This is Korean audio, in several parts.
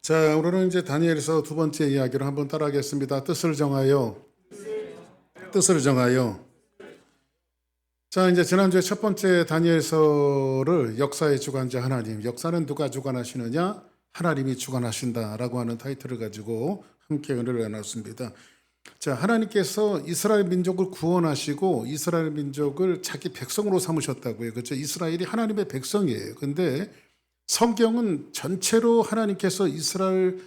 자, 오늘은 이제 다니엘서 두 번째 이야기를 한번 따라하겠습니다. 뜻을 정하여. 뜻을 정하여. 자, 이제 지난주에 첫 번째 다니엘서를 역사의 주관자 하나님, 역사는 누가 주관하시느냐? 하나님이 주관하신다라고 하는 타이틀을 가지고 함께 은혜를 나눴습니다. 자, 하나님께서 이스라엘 민족을 구원하시고 이스라엘 민족을 자기 백성으로 삼으셨다고요. 그렇죠? 이스라엘이 하나님의 백성이에요. 근데 성경은 전체로 하나님께서 이스라엘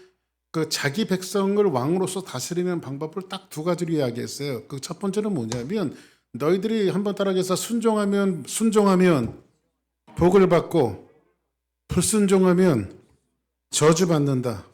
자기 백성을 왕으로서 다스리는 방법을 딱 두 가지로 이야기했어요. 그 첫 번째는 뭐냐면 너희들이 한번 따라해서 순종하면 복을 받고 불순종하면 저주받는다.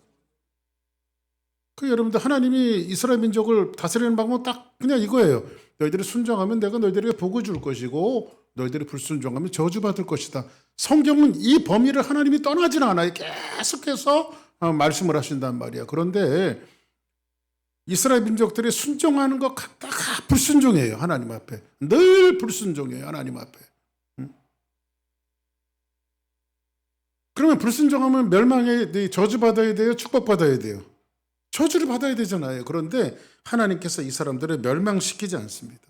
여러분들 하나님이 이스라엘 민족을 다스리는 방법은 딱 그냥 이거예요. 너희들이 순종하면 내가 너희들에게 복을 줄 것이고 너희들이 불순종하면 저주받을 것이다. 성경은 이 범위를 하나님이 떠나지는 않아요. 계속해서 말씀을 하신단 말이야. 그런데 이스라엘 민족들이 순종하는 것 갖다가 불순종해요. 하나님 앞에. 늘 불순종해요. 하나님 앞에. 그러면 불순종하면 멸망에 저주받아야 돼요? 축복받아야 돼요? 저주를 받아야 되잖아요. 그런데 하나님께서 이 사람들을 멸망시키지 않습니다.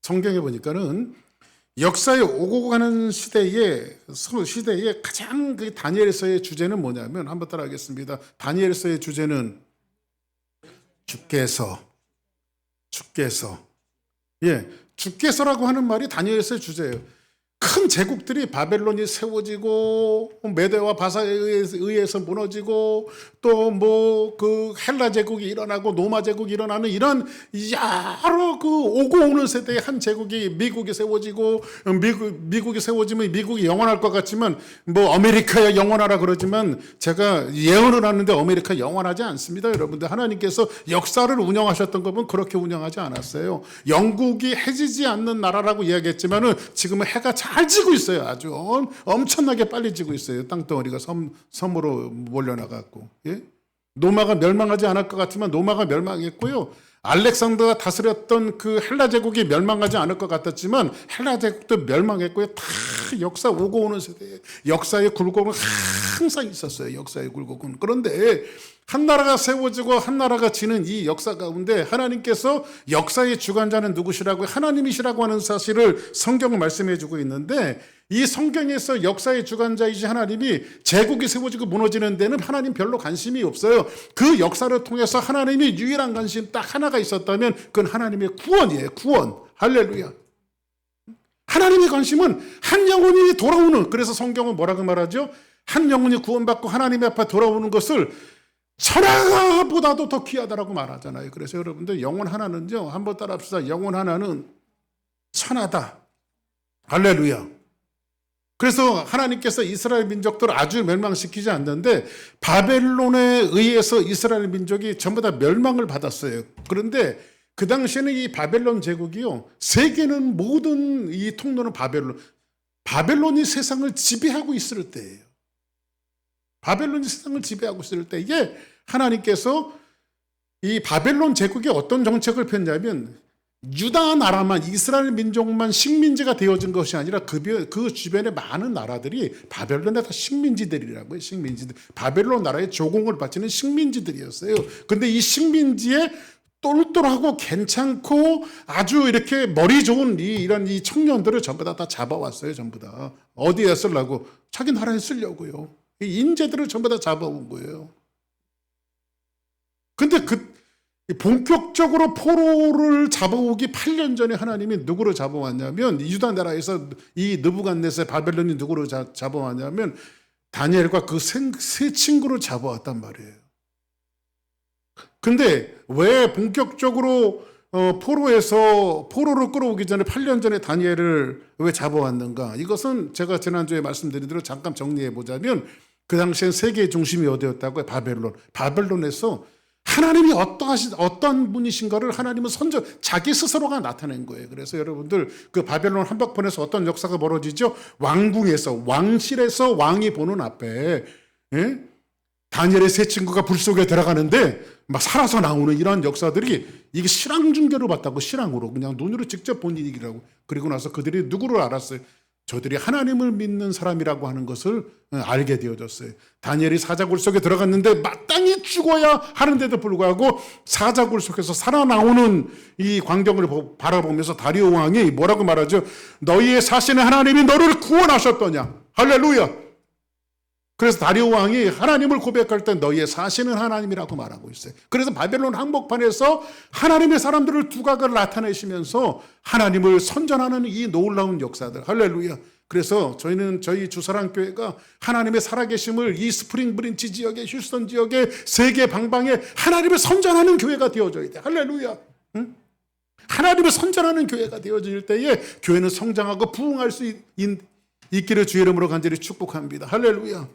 성경에 보니까는 역사에 오고 가는 시대에 가장 다니엘서의 주제는 뭐냐면 한번 따라하겠습니다. 다니엘서의 주제는 주께서라고 하는 말이 다니엘서의 주제예요. 큰 제국들이 바벨론이 세워지고 메대와 바사에 의해서 무너지고 또 그 헬라 제국이 일어나고 로마 제국이 일어나는 이런 여러 오고 오는 세대의 한 제국이 미국이 세워지고 미국이 세워지면 미국이 영원할 것 같지만 아메리카야 영원하라 그러지만 제가 예언을 하는데 아메리카 영원하지 않습니다. 여러분들 하나님께서 역사를 운영하셨던 것은 그렇게 운영하지 않았어요. 영국이 해지지 않는 나라라고 이야기했지만은 지금은 해가 잘 지고 있어요. 아주 엄청나게 빨리 지고 있어요. 땅덩어리가 섬으로 몰려나갔고. 예? 로마가 멸망하지 않을 것 같지만 로마가 멸망했고요. 알렉산더가 다스렸던 그 헬라 제국이 멸망하지 않을 것 같았지만 헬라 제국도 멸망했고요. 다 역사 오고 오는 세대에 역사의 굴곡은 항상 있었어요. 역사의 굴곡은. 그런데 한 나라가 세워지고 한 나라가 지는 이 역사 가운데 하나님께서 역사의 주관자는 누구시라고 하나님이시라고 하는 사실을 성경은 말씀해 주고 있는데 이 성경에서 역사의 주관자이신 하나님이 제국이 세워지고 무너지는 데는 하나님 별로 관심이 없어요. 그 역사를 통해서 하나님이 유일한 관심 딱 하나가 있었다면 그건 하나님의 구원이에요. 구원. 할렐루야. 하나님의 관심은 한 영혼이 돌아오는, 그래서 성경은 뭐라고 말하죠? 한 영혼이 구원받고 하나님 앞에 돌아오는 것을 천하보다도 더 귀하다라고 말하잖아요. 그래서 여러분들 영혼 하나는요, 한번 따라합시다. 영혼 하나는 천하다. 할렐루야. 그래서 하나님께서 이스라엘 민족들을 아주 멸망시키지 않는데 바벨론에 의해서 이스라엘 민족이 전부 다 멸망을 받았어요. 그런데 그 당시에는 이 바벨론 제국이요, 세계는 모든 이 통로는 바벨론이 세상을 지배하고 있을 때예요. 바벨론이 세상을 지배하고 있을 때 이게 하나님께서 이 바벨론 제국이 어떤 정책을 폈냐면 유다 나라만, 이스라엘 민족만 식민지가 되어진 것이 아니라 그 주변의 많은 나라들이 바벨론의 다 식민지들이라고요. 식민지들. 바벨론 나라의 조공을 바치는 식민지들이었어요. 근데 이 식민지에 똘똘하고 괜찮고 아주 이렇게 머리 좋은 이런 청년들을 전부 다 잡아왔어요. 전부 다. 어디에 쓰려고? 자기 나라에 쓰려고요. 이 인재들을 전부 다 잡아온 거예요. 근데 본격적으로 포로를 잡아오기 8년 전에 하나님이 누구를 잡아왔냐면 유다 나라에서 이 느부갓네살 바벨론이 누구를 잡아왔냐면 다니엘과 그 세 친구를 잡아왔단 말이에요. 근데 왜 본격적으로 포로를 끌어오기 전에 8년 전에 다니엘을 왜 잡아왔는가? 이것은 제가 지난주에 말씀드린 대로 잠깐 정리해 보자면 그 당시엔 세계의 중심이 어디였다고요? 바벨론에서 하나님이 어떤 분이신가를 하나님은 자기 스스로가 나타낸 거예요. 그래서 여러분들 그 바벨론 한복판에서 어떤 역사가 벌어지죠? 왕궁에서, 왕실에서 왕이 보는 앞에, 예? 다니엘의 세 친구가 불 속에 들어가는데 막 살아서 나오는 이런 역사들이 이게 실황 중계로 봤다고, 실황으로 그냥 눈으로 직접 본 일이라고. 그리고 나서 그들이 누구를 알았어요? 저들이 하나님을 믿는 사람이라고 하는 것을 알게 되어졌어요. 다니엘이 사자굴 속에 들어갔는데 마땅히 죽어야 하는데도 불구하고 사자굴 속에서 살아나오는 이 광경을 바라보면서 다리오 왕이 뭐라고 말하죠? 너희의 사시는 하나님이 너를 구원하셨더냐. 할렐루야. 그래서 다리오 왕이 하나님을 고백할 때 너희의 사시는 하나님이라고 말하고 있어요. 그래서 바벨론 항복판에서 하나님의 사람들을 두각을 나타내시면서 하나님을 선전하는 이 놀라운 역사들. 할렐루야. 그래서 저희는 저희 주사랑교회가 하나님의 살아계심을 이 스프링 브린치 지역에, 휴스턴 지역에, 세계 방방에 하나님을 선전하는 교회가 되어져야 돼. 할렐루야. 응? 하나님을 선전하는 교회가 되어질 때에 교회는 성장하고 부흥할 수 있기를 주의 이름으로 간절히 축복합니다. 할렐루야.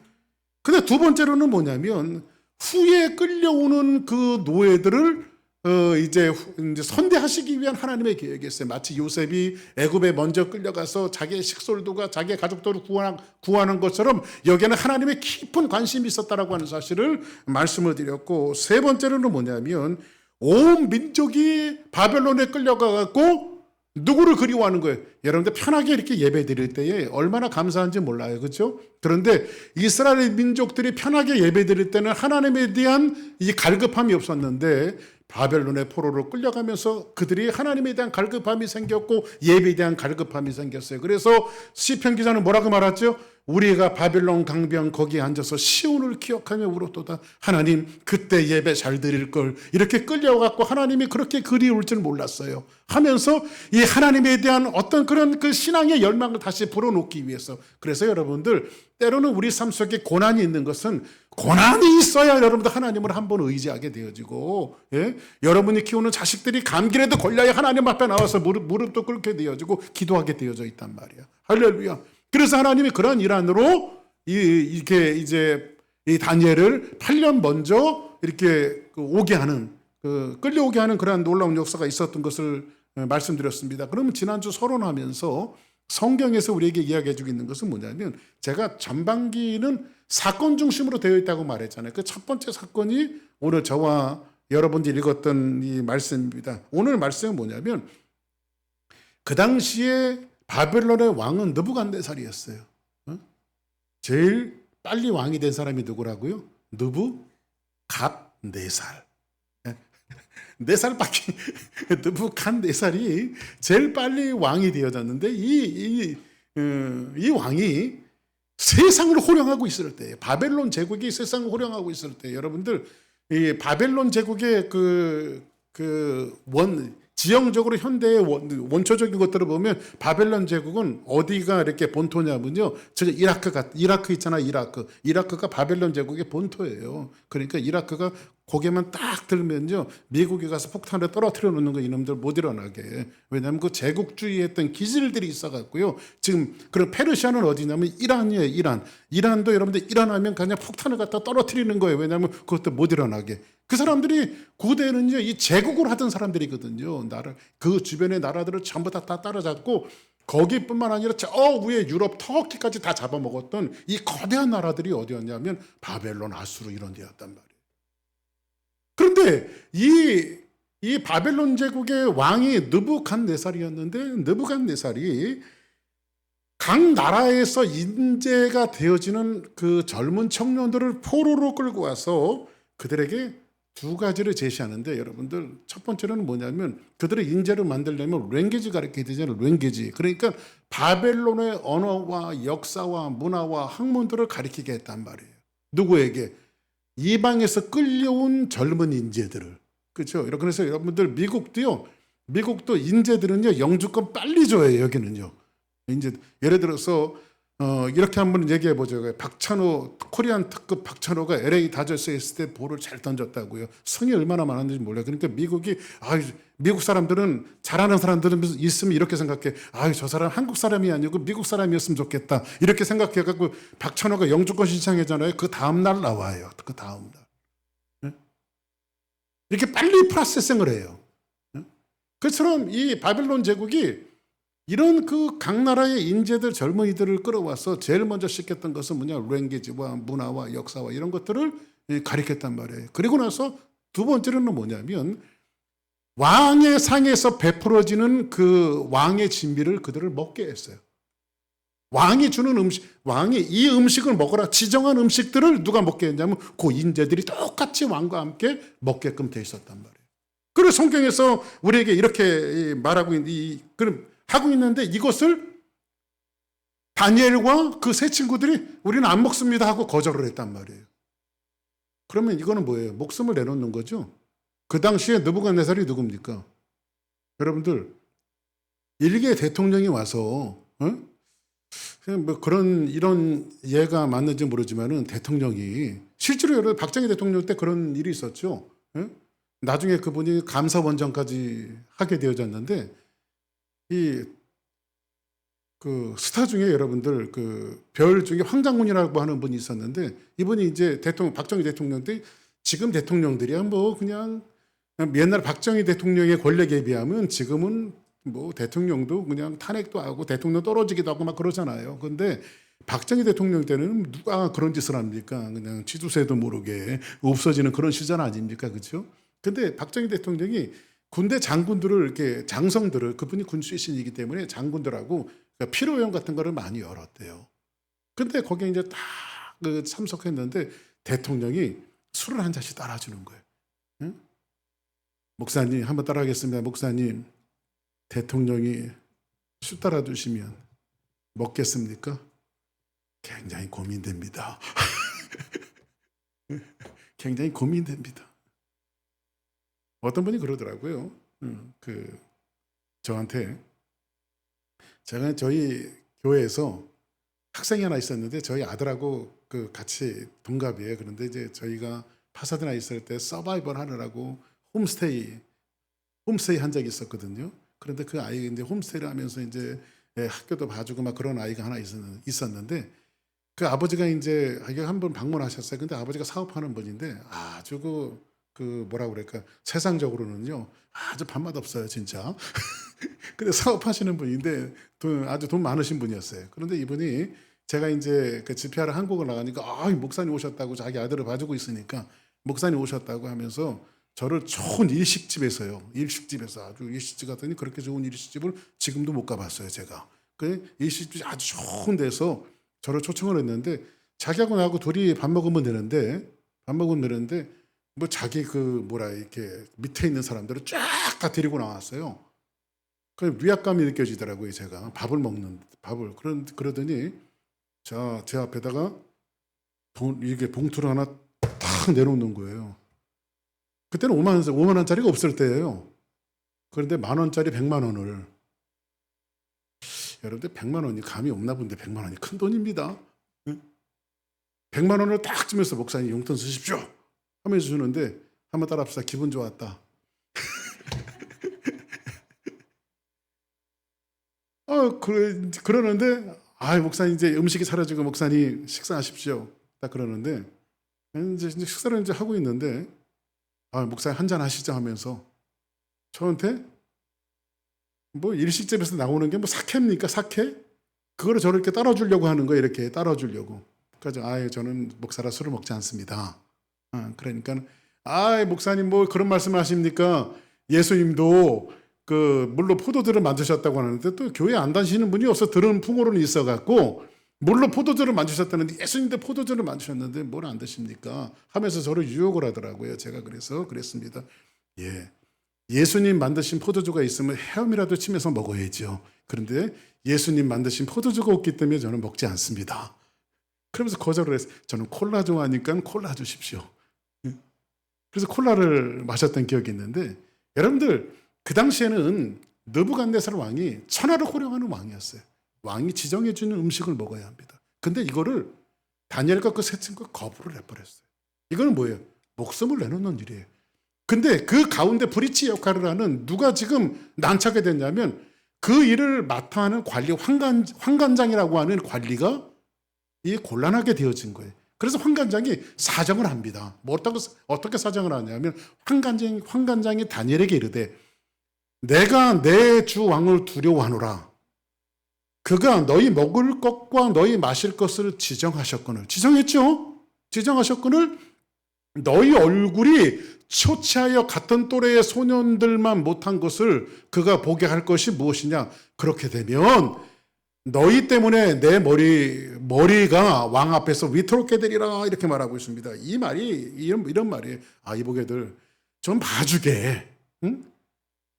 근데 두 번째로는 뭐냐면 후에 끌려오는 그 노예들을 이제 선대하시기 위한 하나님의 계획이 있어요. 마치 요셉이 애굽에 먼저 끌려가서 자기의 식솔들과 자기의 가족들을 구하는 것처럼 여기에는 하나님의 깊은 관심이 있었다라고 하는 사실을 말씀을 드렸고, 세 번째로는 뭐냐면 온 민족이 바벨론에 끌려가갖고 누구를 그리워하는 거예요? 여러분들 편하게 이렇게 예배 드릴 때에 얼마나 감사한지 몰라요. 그렇죠? 그런데 이스라엘 민족들이 편하게 예배 드릴 때는 하나님에 대한 이 갈급함이 없었는데 바벨론의 포로로 끌려가면서 그들이 하나님에 대한 갈급함이 생겼고 예배에 대한 갈급함이 생겼어요. 그래서 시편 기자는 뭐라고 말하죠? 우리가 바벨론 강변 거기에 앉아서 시온을 기억하며 울었도다. 하나님 그때 예배 잘 드릴 걸. 이렇게 끌려갖고 하나님이 그렇게 그리울 줄 몰랐어요 하면서 이 하나님에 대한 어떤 그런 그 신앙의 열망을 다시 불어넣기 위해서. 그래서 여러분들 때로는 우리 삶 속에 고난이 있는 것은 고난이 있어야 여러분들 하나님을 한번 의지하게 되어지고, 예? 여러분이 키우는 자식들이 감기라도 걸려야 하나님 앞에 나와서 무릎도 꿇게 되어지고 기도하게 되어져 있단 말이야. 할렐루야. 그래서 하나님이 그런 일환으로 이렇게 이제 이 다니엘을 8년 먼저 이렇게 오게 하는, 끌려오게 하는 그러한 놀라운 역사가 있었던 것을 말씀드렸습니다. 그러면 지난주 서론하면서 성경에서 우리에게 이야기해주고 있는 것은 뭐냐면, 제가 전반기는 사건 중심으로 되어 있다고 말했잖아요. 그 첫 번째 사건이 오늘 저와 여러분들이 읽었던 이 말씀입니다. 오늘 말씀은 뭐냐면, 그 당시에 바벨론의 왕은 느부갓네살이었어요. 제일 빨리 왕이 된 사람이 누구라고요? 느부갓네살. 4살밖에 느부갓네살이 제일 빨리 왕이 되어졌는데 이 왕이 세상을 호령하고 있을 때, 바벨론 제국이 세상을 호령하고 있을 때, 여러분들 이 바벨론 제국의 지형적으로 현대의 원초적인 것들을 보면 바벨론 제국은 어디가 이렇게 본토냐면요, 저 이라크 있잖아. 이라크가 바벨론 제국의 본토예요. 그러니까 이라크가 고개만 딱 들면요, 미국에 가서 폭탄을 떨어뜨려 놓는 거 이놈들 못 일어나게. 왜냐하면 그 제국주의했던 기질들이 있어갖고요. 지금 그런 페르시아는 어디냐면 이란이에요. 이란도 여러분들 일어나면 그냥 폭탄을 갖다 떨어뜨리는 거예요. 왜냐하면 그것도 못 일어나게. 그 사람들이 고대에는요, 이 제국을 하던 사람들이거든요. 그 주변의 나라들을 전부 다 따라잡고 거기뿐만 아니라 저 위에 유럽, 터키까지 다 잡아먹었던 이 거대한 나라들이 어디였냐면 바벨론, 아수르 이런 데였단 말이에요. 그런데 이 바벨론 제국의 왕이 느부갓네살이었는데, 느부갓네살이 각 나라에서 인재가 되어지는 그 젊은 청년들을 포로로 끌고 와서 그들에게 두 가지를 제시하는데, 여러분들 첫 번째는 뭐냐면 그들의 인재를 만들려면 랭귀지 가르쳐야 되잖아요. 랭귀지. 그러니까 바벨론의 언어와 역사와 문화와 학문들을 가르치게 했단 말이에요. 누구에게? 이방에서 끌려온 젊은 인재들을. 그렇죠? 그래서 여러분들 미국도 인재들은요, 영주권 빨리 줘요. 여기는요. 인재, 예를 들어서 이렇게 한번 얘기해 보죠. 박찬호, 코리안 특급 박찬호가 LA 다저스에 있을 때 볼을 잘 던졌다고요. 성이 얼마나 많았는지 몰라요. 그러니까 미국 사람들은, 잘하는 사람들은 있으면 이렇게 생각해. 저 사람 한국 사람이 아니고 미국 사람이었으면 좋겠다. 이렇게 생각해갖고 박찬호가 영주권 신청하잖아요. 그 다음날 나와요. 그 다음날. 이렇게 빨리 프로세싱을 해요. 그처럼 이 바벨론 제국이 이런 그 각 나라의 인재들, 젊은이들을 끌어와서 제일 먼저 시켰던 것은 뭐냐? 랭귀지와 문화와 역사와 이런 것들을 가르쳤단 말이에요. 그리고 나서 두 번째로는 뭐냐면 왕의 상에서 베풀어지는 그 왕의 진미를 그들을 먹게 했어요. 왕이 주는 음식, 왕이 이 음식을 먹어라 지정한 음식들을 누가 먹게 했냐면 그 인재들이 똑같이 왕과 함께 먹게끔 돼 있었단 말이에요. 그리고 성경에서 우리에게 이렇게 말하고 그럼 하고 있는데 이것을 다니엘과 그 세 친구들이 우리는 안 먹습니다 하고 거절을 했단 말이에요. 그러면 이거는 뭐예요? 목숨을 내놓는 거죠. 그 당시에 느부갓네살이 누굽니까? 여러분들 일개 대통령이 와서 그냥 뭐 이런 예가 맞는지 모르지만은 대통령이 실제로 여러분 박정희 대통령 때 그런 일이 있었죠. 나중에 그분이 감사원장까지 하게 되어졌는데 그 스타 중에 여러분들 그 별 중에 황장군이라고 하는 분이 있었는데 이분이 이제 박정희 대통령 때 지금 대통령들이야 뭐 그냥 옛날 박정희 대통령의 권력에 비하면 지금은 뭐 대통령도 그냥 탄핵도 하고 대통령 떨어지기도 하고 막 그러잖아요. 근데 박정희 대통령 때는 누가 그런 짓을 합니까? 그냥 치두새도 모르게 없어지는 그런 시절 아닙니까? 그렇죠? 근데 박정희 대통령이 군대 장군들을 이렇게 장성들을 그분이 군 출신이기 때문에 장군들하고 그러니까 피로연 같은 거를 많이 열었대요. 근데 거기에 이제 다 참석했는데 대통령이 술을 한 잔씩 따라주는 거예요. 응? 목사님 한번 따라하겠습니다. 목사님 대통령이 술 따라주시면 먹겠습니까? 굉장히 고민됩니다. 굉장히 고민됩니다. 어떤 분이 그러더라고요. 저한테 제가 저희 교회에서 학생이 하나 있었는데 저희 아들하고 같이 동갑이에요. 그런데 이제 저희가 파사드나 있을 때 서바이벌 하느라고 홈스테이 한 적이 있었거든요. 그런데 그 아이가 이제 홈스테이를 하면서 이제 학교도 봐주고 막 그런 아이가 하나 있었는데 그 아버지가 이제 한번 방문하셨어요. 근데 아버지가 사업하는 분인데 아주 뭐라고 그럴까 세상적으로는요 아주 밥맛 없어요 진짜. 근데 사업하시는 분인데 아주 돈 많으신 분이었어요. 그런데 이분이 제가 이제 그 집회하러 한국을 나가니까 목사님 오셨다고 자기 아들을 봐주고 있으니까 목사님 오셨다고 하면서 저를 좋은 일식집에서 아주 일식집 갔더니 그렇게 좋은 일식집을 지금도 못 가봤어요 제가. 그 일식집이 아주 좋은 데서 저를 초청을 했는데 자기하고 나하고 둘이 밥 먹으면 되는데 뭐 자기 이렇게 밑에 있는 사람들을 쫙 다 데리고 나왔어요. 그 위압감이 느껴지더라고요 제가 밥을 그러더니 제 앞에다가 이게 봉투를 하나 탁 내놓는 거예요. 그때는 5만 원짜리가 없을 때예요. 그런데 10,000원짜리 100만 원을 여러분들 100만 원이 감이 없나 본데 100만 원이 큰 돈입니다. 100만 원을 딱 주면서 목사님 용돈 쓰십시오 하면서 주는데 한번 따라합시다. 기분 좋았다. 그러는데 목사님 이제 음식이 사라지고 목사님 식사하십시오. 딱 그러는데 이제 식사를 이제 하고 있는데 목사님 한잔 하시죠 하면서 저한테 뭐 일식집에서 나오는 게 뭐 사케입니까? 사케? 그거를 저를 이렇게 따라주려고 하는 거예요. 이렇게 따라주려고. 그래서 저는 목사라 술을 먹지 않습니다. 그러니까 목사님 뭐 그런 말씀을 하십니까? 예수님도 물로 포도주를 만드셨다고 하는데 또 교회 안 다니시는 분이 없어 들은 풍어로는 있어갖고 물로 포도주를 만드셨다는데 예수님도 포도주를 만드셨는데 뭘 안 드십니까? 하면서 저를 유혹을 하더라고요. 제가 그래서 그랬습니다. 예수님 만드신 포도주가 있으면 헤엄이라도 치면서 먹어야죠. 그런데 예수님 만드신 포도주가 없기 때문에 저는 먹지 않습니다. 그러면서 거절을 했어요. 저는 콜라 좋아하니까 콜라 주십시오. 그래서 콜라를 마셨던 기억이 있는데 여러분들 그 당시에는 느부갓네살 왕이 천하를 호령하는 왕이었어요. 왕이 지정해 주는 음식을 먹어야 합니다. 근데 이거를 다니엘과 그 세 친구가 거부를 해버렸어요. 이거는 뭐예요? 목숨을 내놓는 일이에요. 근데 그 가운데 브리치 역할을 하는 누가 지금 난처하게 됐냐면 그 일을 맡아 하는 관리 환관장이라고 하는 관리가 이 곤란하게 되어진 거예요. 그래서 환관장이 사정을 합니다. 뭐 어떻게 사정을 하냐면 환관장이 다니엘에게 이르되 내가 내 주 왕을 두려워하노라. 그가 너희 먹을 것과 너희 마실 것을 지정하셨거늘. 지정했죠? 지정하셨거늘 너희 얼굴이 초췌하여 같은 또래의 소년들만 못한 것을 그가 보게 할 것이 무엇이냐. 그렇게 되면 너희 때문에 내 머리가 왕 앞에서 위태롭게 되리라 이렇게 말하고 있습니다. 이 말이 이런 말이에요. 이보게들 좀 봐주게. 응?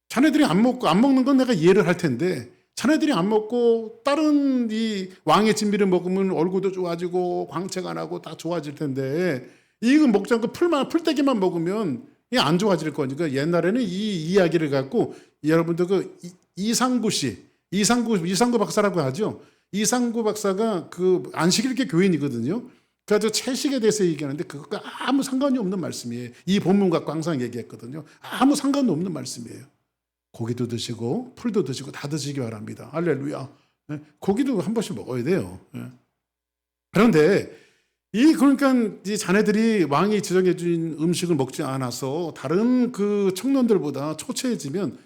자네들이 안 먹는 건 내가 이해를 할 텐데 자네들이 안 먹고 다른 이 왕의 진미를 먹으면 얼굴도 좋아지고 광채가 나고 다 좋아질 텐데 이거 먹지 않고 풀떼기만 먹으면 이게 안 좋아질 거니까 옛날에는 이 이야기를 갖고 여러분들 그 이상구 박사라고 하죠. 이상구 박사가 그 안식일교 교인이거든요. 그래서 채식에 대해서 얘기하는데 그것과 아무 상관이 없는 말씀이에요. 이 본문 갖고 항상 얘기했거든요. 아무 상관도 없는 말씀이에요. 고기도 드시고 풀도 드시고 다 드시기 바랍니다. 할렐루야. 고기도 한 번씩 먹어야 돼요. 그런데 그러니까 이 자네들이 왕이 지정해 준 음식을 먹지 않아서 다른 그 청년들보다 초췌해지면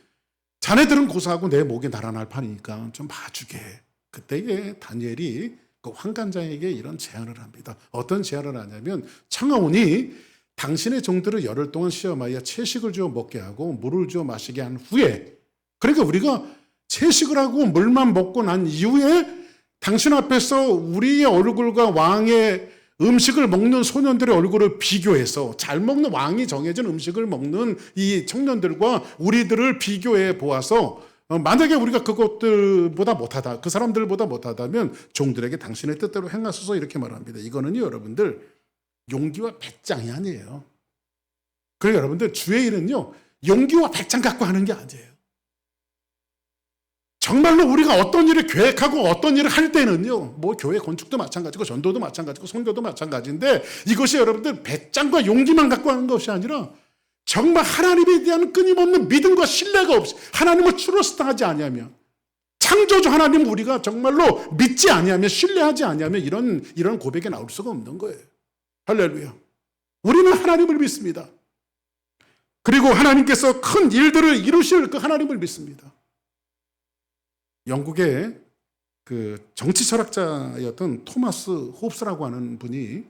자네들은 고사하고 내 목에 달아날 판이니까 좀 봐주게. 그때에 다니엘이 그 환관장에게 이런 제안을 합니다. 어떤 제안을 하냐면 청하오니 당신의 종들을 열흘 동안 시험하여 채식을 주어 먹게 하고 물을 주어 마시게 한 후에, 그러니까 우리가 채식을 하고 물만 먹고 난 이후에 당신 앞에서 우리의 얼굴과 왕의 음식을 먹는 소년들의 얼굴을 비교해서 잘 먹는 왕이 정해진 음식을 먹는 이 청년들과 우리들을 비교해 보아서 만약에 우리가 그것들보다 못하다, 그 사람들보다 못하다면 종들에게 당신의 뜻대로 행하소서 이렇게 말합니다. 이거는요, 여러분들 용기와 배짱이 아니에요. 그래서 여러분들 주의 일은요, 용기와 배짱 갖고 하는 게 아니에요. 정말로 우리가 어떤 일을 계획하고 어떤 일을 할 때는요, 뭐 교회 건축도 마찬가지고 전도도 마찬가지고 선교도 마찬가지인데 이것이 여러분들 배짱과 용기만 갖고 하는 것이 아니라 정말 하나님에 대한 끊임없는 믿음과 신뢰가 없이 하나님을 트러스트하지 아니하면, 창조주 하나님 우리가 정말로 믿지 아니하면, 신뢰하지 아니하면 이런 고백이 나올 수가 없는 거예요. 할렐루야. 우리는 하나님을 믿습니다. 그리고 하나님께서 큰 일들을 이루실 그 하나님을 믿습니다. 영국의 그 정치 철학자였던 토마스 홉스라고 하는 분이,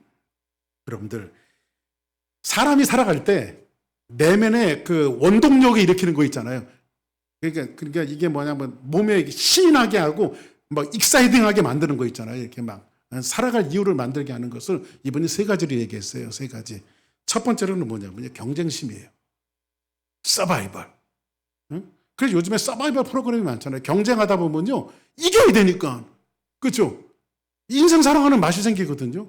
여러분들 사람이 살아갈 때 내면에 그 원동력이 일으키는 거 있잖아요. 그러니까 이게 뭐냐면 몸에 신이 나게 하고 막 익사이딩하게 만드는 거 있잖아요. 이렇게 막 살아갈 이유를 만들게 하는 것을 이분이 세 가지를 얘기했어요. 세 가지. 첫 번째로는 뭐냐면 경쟁심이에요. 서바이벌. 그래서 요즘에 서바이벌 프로그램이 많잖아요. 경쟁하다 보면요, 이겨야 되니까. 그렇죠? 인생 살아가는 맛이 생기거든요.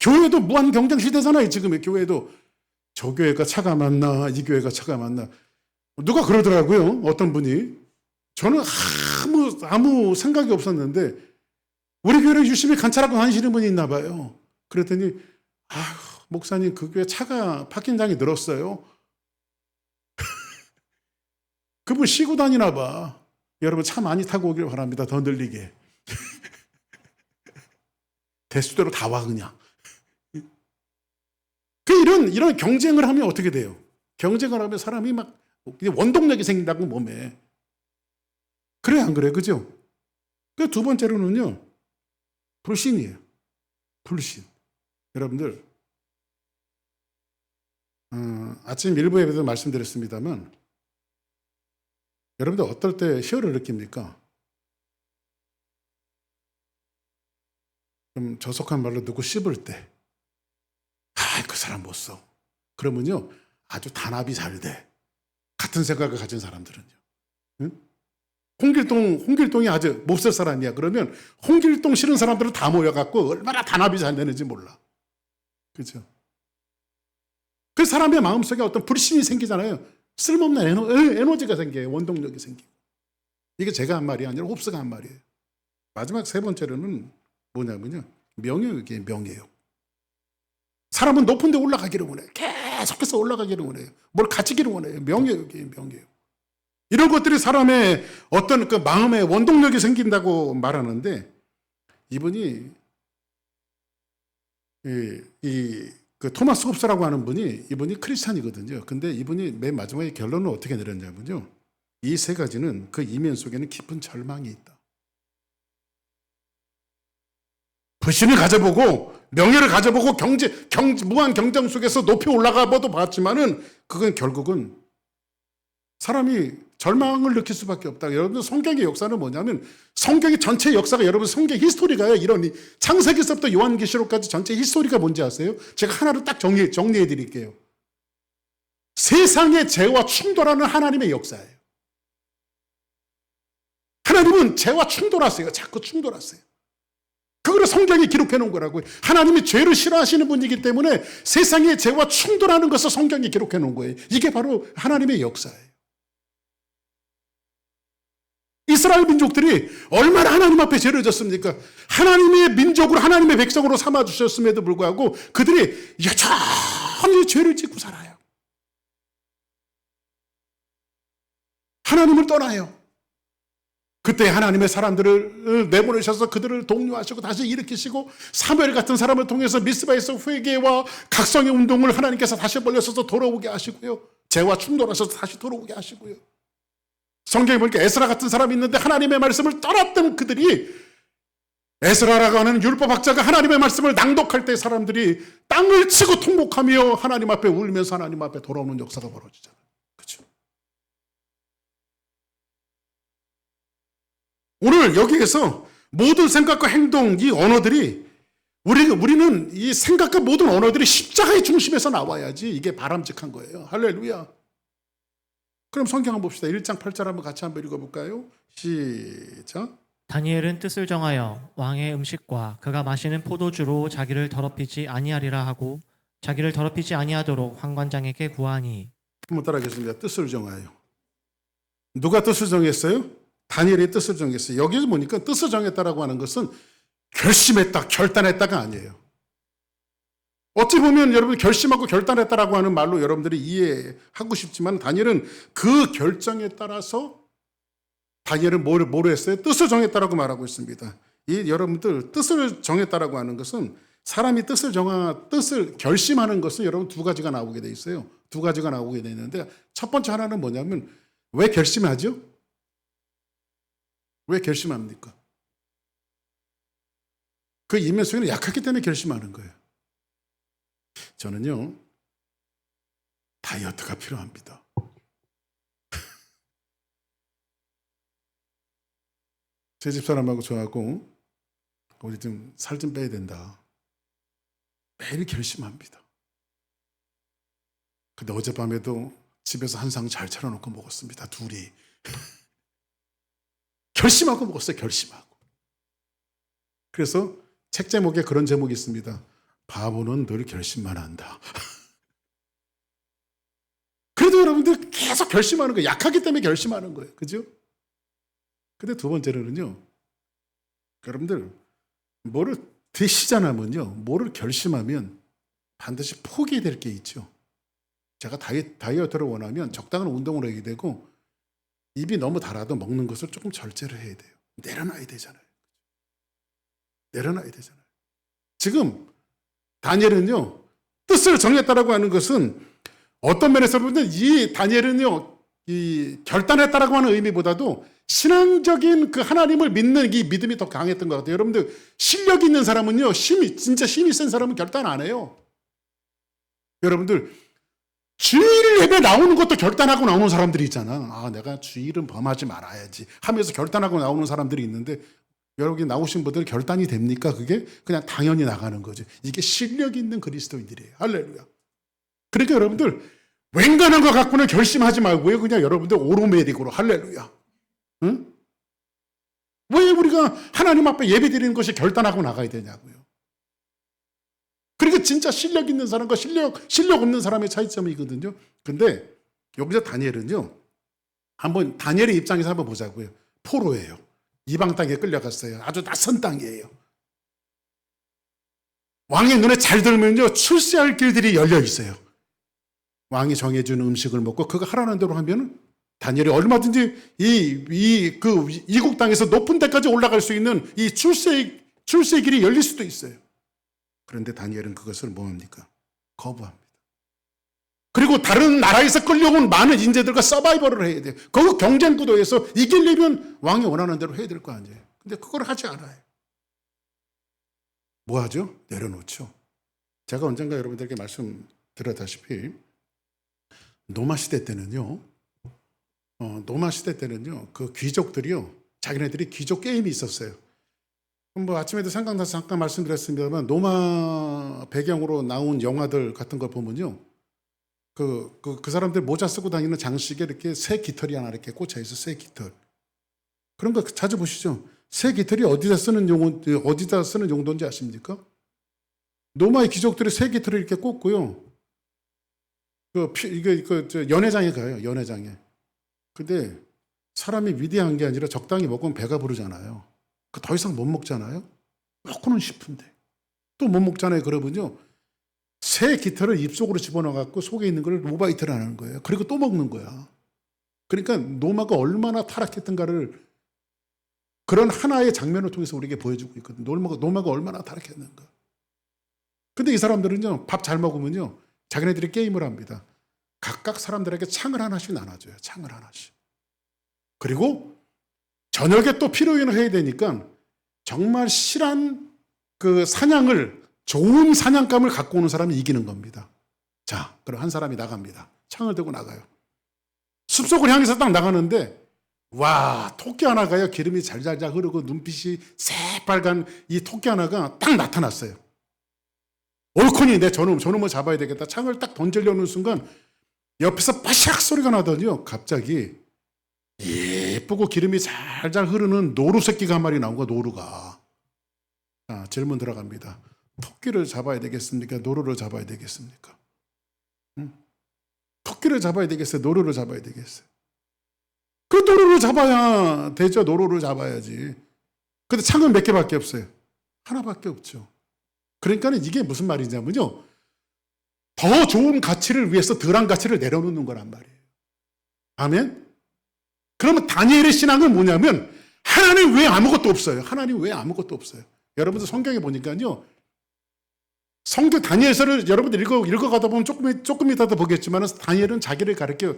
교회도 무한 경쟁 시대잖아요. 지금의 교회도. 저 교회가 차가 맞나, 이 교회가 차가 맞나. 누가 그러더라고요. 어떤 분이. 저는 아무 생각이 없었는데 우리 교회를 유심히 관찰하고 다니시는 분이 있나 봐요. 그랬더니 목사님 그 교회 차가 파킹장이 늘었어요. 그분 쉬고 다니나 봐. 여러분 차 많이 타고 오길 바랍니다. 더 늘리게. 대수대로 다 와 그냥. 이런 경쟁을 하면 어떻게 돼요? 경쟁을 하면 사람이 막 원동력이 생긴다고 몸에. 그래 안 그래? 그죠? 그 두 번째로는요, 불신이에요. 불신. 여러분들 아침 일부에도 말씀드렸습니다만, 여러분들 어떨 때 희열을 느낍니까? 좀 저속한 말로 누구 씹을 때, 그 사람 못 써. 그러면요, 아주 단합이 잘 돼. 같은 생각을 가진 사람들은요. 응? 홍길동이 아주 몹쓸 사람이야. 그러면 홍길동 싫은 사람들은 다 모여갖고 얼마나 단합이 잘 되는지 몰라. 그죠? 그 사람의 마음속에 어떤 불신이 생기잖아요. 쓸모없는 에너지가 생겨요. 원동력이 생기고. 이게 제가 한 말이 아니라 홉스가 한 말이에요. 마지막 세 번째로는 뭐냐면요, 명예욕이에요. 명예욕. 사람은 높은 데 올라가기를 원해요. 계속해서 올라가기를 원해요. 뭘 가지기를 원해요. 명예욕이에요. 명예욕. 이런 것들이 사람의 어떤 그 마음의 원동력이 생긴다고 말하는데, 이분이 그 토마스 홉스라고 하는 분이, 이분이 크리스찬이거든요. 근데 이분이 맨 마지막에 결론을 어떻게 내렸냐면요, 이 세 가지는 그 이면 속에는 깊은 절망이 있다. 불신을 가져보고 명예를 가져보고 무한 경쟁 속에서 높이 올라가 봐도 봤지만은 그건 결국은 사람이 절망을 느낄 수밖에 없다. 여러분들 성경의 역사는 뭐냐면 성경의 전체 역사가 여러분 성경 히스토리가요. 이런 창세기서부터 요한계시록까지 전체 히스토리가 뭔지 아세요? 제가 하나로 딱 정리해 드릴게요. 세상의 죄와 충돌하는 하나님의 역사예요. 하나님은 죄와 충돌하세요. 자꾸 충돌하세요. 그거를 성경에 기록해 놓은 거라고요. 하나님이 죄를 싫어하시는 분이기 때문에 세상의 죄와 충돌하는 것을 성경에 기록해 놓은 거예요. 이게 바로 하나님의 역사예요. 이스라엘 민족들이 얼마나 하나님 앞에 죄를 졌습니까? 하나님의 민족으로 하나님의 백성으로 삼아주셨음에도 불구하고 그들이 여전히 죄를 짓고 살아요. 하나님을 떠나요. 그때 하나님의 사람들을 내보내셔서 그들을 독려하시고 다시 일으키시고 사무엘 같은 사람을 통해서 미스바에서 회개와 각성의 운동을 하나님께서 다시 벌려서서 돌아오게 하시고요. 죄와 충돌하셔서 다시 돌아오게 하시고요. 성경에 보니까 에스라 같은 사람이 있는데 하나님의 말씀을 떠났던 그들이 에스라라고 하는 율법학자가 하나님의 말씀을 낭독할 때 사람들이 땅을 치고 통곡하며 하나님 앞에 울면서 하나님 앞에 돌아오는 역사가 벌어지잖아요. 그렇죠? 오늘 여기에서 모든 생각과 행동, 이 언어들이 우리는 이 생각과 모든 언어들이 십자가의 중심에서 나와야지 이게 바람직한 거예요. 할렐루야. 그럼 성경 한번 봅시다. 1장 8절 한번 같이 한번 읽어볼까요? 시작. 다니엘은 뜻을 정하여 왕의 음식과 그가 마시는 포도주로 자기를 더럽히지 아니하리라 하고 자기를 더럽히지 아니하도록 환관장에게 구하니. 한번 따라하겠습니다. 뜻을 정하여. 누가 뜻을 정했어요? 다니엘이 뜻을 정했어요. 여기서 보니까 뜻을 정했다라고 하는 것은 결심했다, 결단했다가 아니에요. 어찌 보면 여러분 결심하고 결단했다라고 하는 말로 여러분들이 이해하고 싶지만 다니엘은 그 결정에 따라서 다니엘은 뭐로 했어요? 뜻을 정했다라고 말하고 있습니다. 이 여러분들 뜻을 정했다라고 하는 것은 사람이 뜻을 결심하는 것은 여러분 두 가지가 나오게 돼 있어요. 두 가지가 나오게 돼 있는데 첫 번째 하나는 뭐냐면 왜 결심하죠? 왜 결심합니까? 그 이면 속에는 약하기 때문에 결심하는 거예요. 저는요, 다이어트가 필요합니다. 제 집사람하고 저하고 우리 좀 살 좀 빼야 된다. 매일 결심합니다. 근데 어젯밤에도 집에서 한 상 잘 차려놓고 먹었습니다. 둘이. 결심하고 먹었어요. 결심하고. 그래서 책 제목에 그런 제목이 있습니다. 바보는 늘 결심만 한다. 그래도 여러분들 계속 결심하는 거예요. 약하기 때문에 결심하는 거예요. 그죠? 근데 두 번째로는요. 여러분들 뭐를 드시잖아면요. 뭐를 결심하면 반드시 포기될 게 있죠. 제가 다이어트를 원하면 적당한 운동을 하게 되고 입이 너무 달아도 먹는 것을 조금 절제를 해야 돼요. 내려놔야 되잖아요. 내려놔야 되잖아요. 지금 다니엘은요, 뜻을 정했다라고 하는 것은 어떤 면에서 보면 이 다니엘은요, 이 결단했다라고 하는 의미보다도 신앙적인 그 하나님을 믿는 이 믿음이 더 강했던 것 같아요. 여러분들 실력 있는 사람은요, 진짜 힘이 센 사람은 결단 안 해요. 여러분들 주일 예배 나오는 것도 결단하고 나오는 사람들이 있잖아. 아, 내가 주일은 범하지 말아야지 하면서 결단하고 나오는 사람들이 있는데 여러분 나오신 분들은 결단이 됩니까? 그게 그냥 당연히 나가는 거죠. 이게 실력 있는 그리스도인들이에요. 할렐루야. 그러니까 여러분들 웬간한 거 갖고는 결심하지 말고요. 그냥 여러분들 오로메리고로 할렐루야. 응? 왜 우리가 하나님 앞에 예배 드리는 것이 결단하고 나가야 되냐고요. 그러니까 진짜 실력 있는 사람과 실력 없는 사람의 차이점이거든요. 근데 여기서 다니엘은요. 한번 다니엘의 입장에서 한번 보자고요. 포로예요. 이방 땅에 끌려갔어요. 아주 낯선 땅이에요. 왕의 눈에 잘 들면요, 출세할 길들이 열려 있어요. 왕이 정해주는 음식을 먹고 그거 하라는 대로 하면은 다니엘이 얼마든지 이국 땅에서 높은 데까지 올라갈 수 있는 이 출세의 길이 열릴 수도 있어요. 그런데 다니엘은 그것을 뭐합니까? 거부합니다. 그리고 다른 나라에서 끌려온 많은 인재들과 서바이벌을 해야 돼요. 그 경쟁 구도에서 이기려면 왕이 원하는 대로 해야 될 거 아니에요. 근데 그걸 하지 않아요. 뭐 하죠? 내려놓죠. 제가 언젠가 여러분들에게 말씀드렸다시피 노마 시대 때는요. 노마 시대 때는요, 그 귀족들이요, 자기네들이 귀족 게임이 있었어요. 뭐 아침에도 생각나서 잠깐 말씀드렸습니다만, 노마 배경으로 나온 영화들 같은 걸 보면요, 그 사람들 모자 쓰고 다니는 장식에 이렇게 새 깃털이 하나 이렇게 꽂혀 있어, 새 깃털. 그런 거 자주 보시죠. 새 깃털이 어디다 쓰는 용도인지 아십니까? 노마의 귀족들이 새 깃털을 이렇게 꽂고요. 연회장에 가요, 연회장에. 근데 사람이 위대한 게 아니라 적당히 먹으면 배가 부르잖아요. 더 이상 못 먹잖아요. 먹고는 싶은데 또 못 먹잖아요. 그러면요, 새 깃털을 입속으로 집어넣어갖고 속에 있는 걸 오바이트를 하는 거예요. 그리고 또 먹는 거야. 그러니까 노마가 얼마나 타락했던가를 그런 하나의 장면을 통해서 우리에게 보여주고 있거든요. 노마가 얼마나 타락했는가. 근데 이 사람들은요, 밥 잘 먹으면요, 자기네들이 게임을 합니다. 각각 사람들에게 창을 하나씩 나눠줘요. 창을 하나씩. 그리고 저녁에 또 피로연을 해야 되니까 정말 실한 그 사냥을, 좋은 사냥감을 갖고 오는 사람이 이기는 겁니다. 자, 그럼 한 사람이 나갑니다. 창을 들고 나가요. 숲속을 향해서 딱 나가는데, 와, 토끼 하나가요, 기름이 잘잘잘 흐르고 눈빛이 새빨간 이 토끼 하나가 딱 나타났어요. 옳거니 저놈을 잡아야 되겠다. 창을 딱 던지려는 순간 옆에서 빠샥 소리가 나더니요, 갑자기 예쁘고 기름이 잘잘 흐르는 노루 새끼가 한 마리 나온 거야. 노루가. 자, 질문 들어갑니다. 토끼를 잡아야 되겠습니까? 노루를 잡아야 되겠습니까? 토끼를 잡아야 되겠어요? 노루를 잡아야 되겠어요? 그 노루를 잡아야 되죠. 노루를 잡아야지. 근데 창은 몇 개밖에 없어요. 하나밖에 없죠. 그러니까 이게 무슨 말이냐면요, 더 좋은 가치를 위해서 덜한 가치를 내려놓는 거란 말이에요. 아멘? 그러면 다니엘의 신앙은 뭐냐면, 하나님 외에 아무것도 없어요. 하나님 외에 아무것도 없어요. 여러분들 성경에 보니까요, 성경 다니엘서를 여러분들 읽어가다 보면 조금 이따 보겠지만, 다니엘은 자기를 가르쳐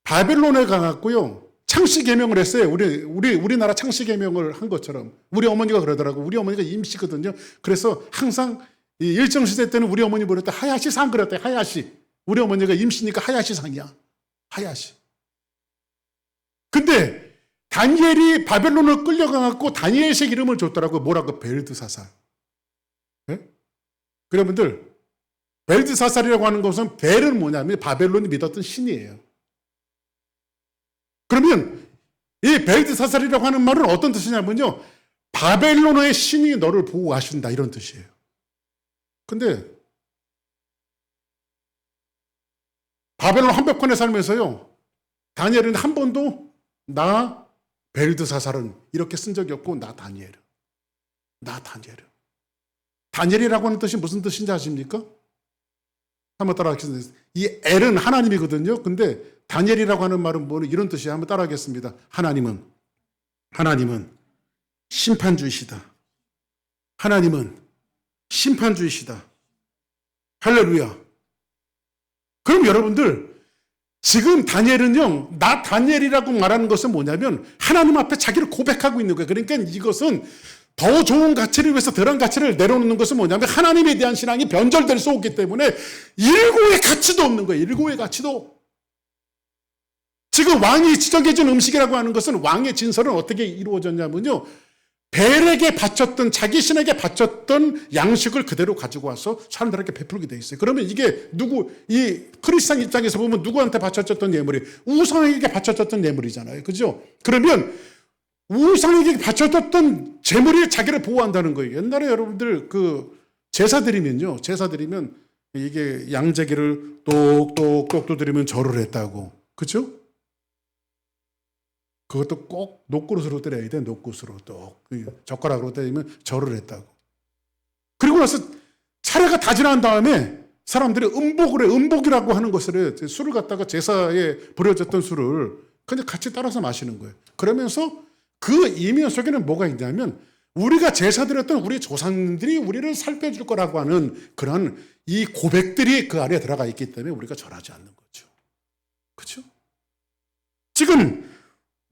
바벨론에 가갖고요, 창씨 계명을 했어요. 우리나라 창씨 계명을 한 것처럼. 우리 어머니가 그러더라고. 우리 어머니가 임시거든요. 그래서 항상 일정 시대 때는 우리 어머니 부를 때 하야시 상 그랬대. 하야시. 우리 어머니가 임시니까 하야시 상이야. 하야시. 근데 다니엘이 바벨론을 끌려가갖고 다니엘식 이름을 줬더라고. 뭐라고? 벨드사살. 네? 여러분들, 벨드사살이라고 하는 것은, 벨은 뭐냐면 바벨론이 믿었던 신이에요. 그러면 이 벨드사살이라고 하는 말은 어떤 뜻이냐면요, 바벨론의 신이 너를 보호하신다, 이런 뜻이에요. 근데 바벨론 한복판에 살면서요, 다니엘은 한 번도 나 벨드사살은 이렇게 쓴 적이 없고, 나 다니엘은. 다니엘이라고 하는 뜻이 무슨 뜻인지 아십니까? 한번 따라하겠습니다. 이 엘은 하나님이거든요. 근데 다니엘이라고 하는 말은 뭐는 이런 뜻이에요. 한번 따라하겠습니다. 하나님은 심판주이시다. 하나님은 심판주이시다. 할렐루야. 그럼 여러분들, 지금 다니엘은요, 나 다니엘이라고 말하는 것은 뭐냐면 하나님 앞에 자기를 고백하고 있는 거예요. 그러니까 이것은 더 좋은 가치를 위해서 덜한 가치를 내려놓는 것은 뭐냐면 하나님에 대한 신앙이 변절될 수 없기 때문에 일고의 가치도 없는 거예요. 일고의 가치도. 지금 왕이 지정해준 음식이라고 하는 것은, 왕의 진설은 어떻게 이루어졌냐면요, 벨에게 바쳤던, 자기 신에게 바쳤던 양식을 그대로 가지고 와서 사람들에게 베풀게 돼 있어요. 그러면 이게 이 크리스찬 입장에서 보면 누구한테 바쳐졌던 예물이? 우상에게 바쳐졌던 예물이잖아요. 그죠? 그러면 우상에게 바쳐졌던 재물이 자기를 보호한다는 거예요. 옛날에 여러분들 제사 드리면 이게 양재기를 똑똑똑 두드리면 절을 했다고. 그죠? 그것도 꼭 녹그릇으로 때려야 돼. 녹그릇으로 또 젓가락으로 때리면 절을 했다고. 그리고 나서 차례가 다 지난 다음에 사람들이 음복을 해. 음복이라고 하는 것을 해. 술을 갖다가 제사에 버려졌던 술을 그냥 같이 따라서 마시는 거예요. 그러면서 그 이면 속에는 뭐가 있냐면, 우리가 제사 드렸던 우리 조상들이 우리를 살펴줄 거라고 하는 그런 이 고백들이 그 안에 들어가 있기 때문에 우리가 절하지 않는 거죠. 그렇죠? 지금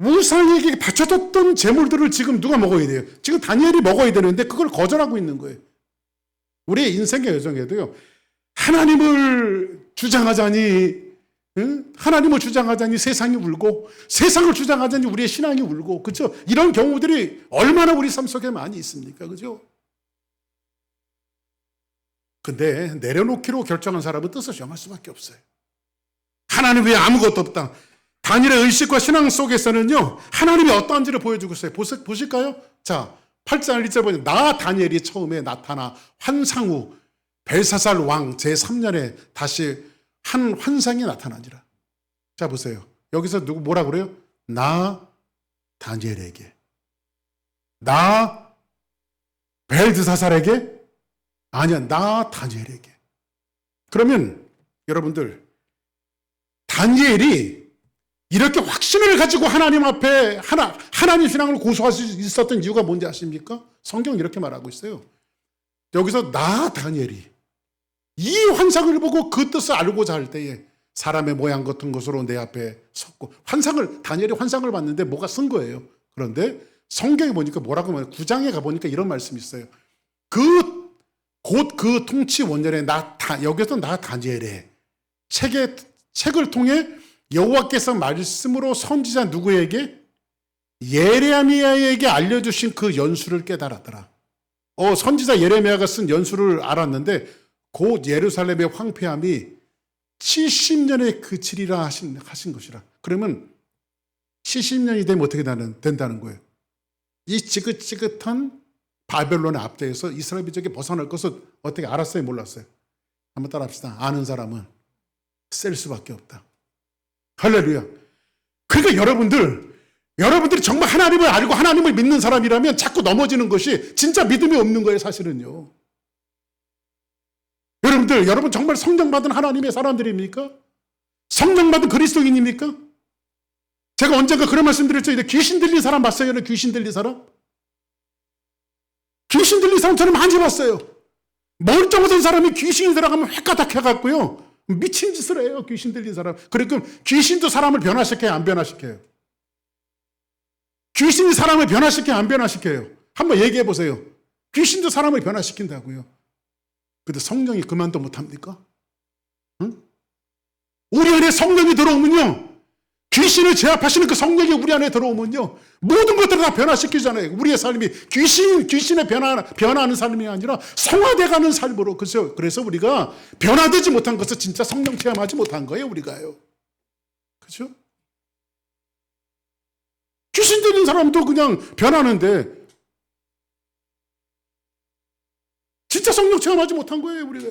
우상에게 바쳐졌던 재물들을 지금 누가 먹어야 돼요? 지금 다니엘이 먹어야 되는데 그걸 거절하고 있는 거예요. 우리의 인생의 여정에도요, 하나님을 주장하자니 응? 하나님을 주장하자니 세상이 울고 세상을 주장하자니 우리의 신앙이 울고 그렇죠? 이런 경우들이 얼마나 우리 삶 속에 많이 있습니까? 그죠? 근데 내려놓기로 결정한 사람은 뜻을 정할 수밖에 없어요. 하나님 외에 아무것도 없다. 다니엘의 의식과 신앙 속에서는요, 하나님이 어떠한지를 보여주고 있어요. 보실까요? 자, 8장 1절 보면 나 다니엘이 처음에 나타나 환상 후 벨사살 왕 제3년에 다시 한 환상이 나타나니라. 자, 보세요. 여기서 누구 뭐라 그래요? 나 다니엘에게. 나 벨드사살에게? 아니야, 나 다니엘에게. 그러면 여러분들, 다니엘이 이렇게 확신을 가지고 하나님 앞에 하나님 신앙을 고수할 수 있었던 이유가 뭔지 아십니까? 성경은 이렇게 말하고 있어요. 여기서 나 다니엘이 이 환상을 보고 그 뜻을 알고자 할 때에 사람의 모양 같은 것으로 내 앞에 섰고, 다니엘이 환상을 봤는데 뭐가 쓴 거예요. 그런데 성경에 보니까 뭐라고 하면 9장에 가보니까 이런 말씀이 있어요. 곧 그 통치 원년에 여기서 나 다니엘의 책을 통해 여호와께서 말씀으로 선지자 누구에게? 예레미야에게 알려주신 그 연수를 깨달았더라. 선지자 예레미야가 쓴 연수를 알았는데 곧 예루살렘의 황폐함이 70년에 그치리라 하신 것이라. 그러면 70년이 되면 어떻게 된다는 거예요? 이 지긋지긋한 바벨론의 압제에서 이스라엘 민족이 벗어날 것을 어떻게 알았어요? 몰랐어요? 한번 따라합시다. 아는 사람은 셀 수밖에 없다. 할렐루야. 그러니까 여러분들이 정말 하나님을 알고 하나님을 믿는 사람이라면 자꾸 넘어지는 것이 진짜 믿음이 없는 거예요, 사실은요. 여러분 정말 성령받은 하나님의 사람들입니까? 성령받은 그리스도인입니까? 제가 언젠가 그런 말씀 드렸죠. 귀신 들린 사람 봤어요? 귀신 들린 사람? 귀신 들린 사람 저는 많이 봤어요. 멀쩡하던 사람이 귀신이 들어가면 획가닥 해갖고요. 미친 짓을 해요. 귀신 들린 사람. 그러니까 귀신도 사람을 변화시켜요? 안 변화시켜요? 귀신이 사람을 변화시켜요? 안 변화시켜요? 한번 얘기해 보세요. 귀신도 사람을 변화시킨다고요. 근데 성령이 그만도 못합니까? 응? 우리 안에 성령이 들어오면요, 귀신을 제압하시는 그 성령이 우리 안에 들어오면요, 모든 것들을 다 변화시키잖아요. 우리의 삶이 귀신에 변화하는 삶이 아니라 성화돼가는 삶으로. 그래서 우리가 변화되지 못한 것을 진짜 성령 체험하지 못한 거예요, 우리가요. 그죠? 귀신 들린 사람도 그냥 변하는데 진짜 성령 체험하지 못한 거예요, 우리가.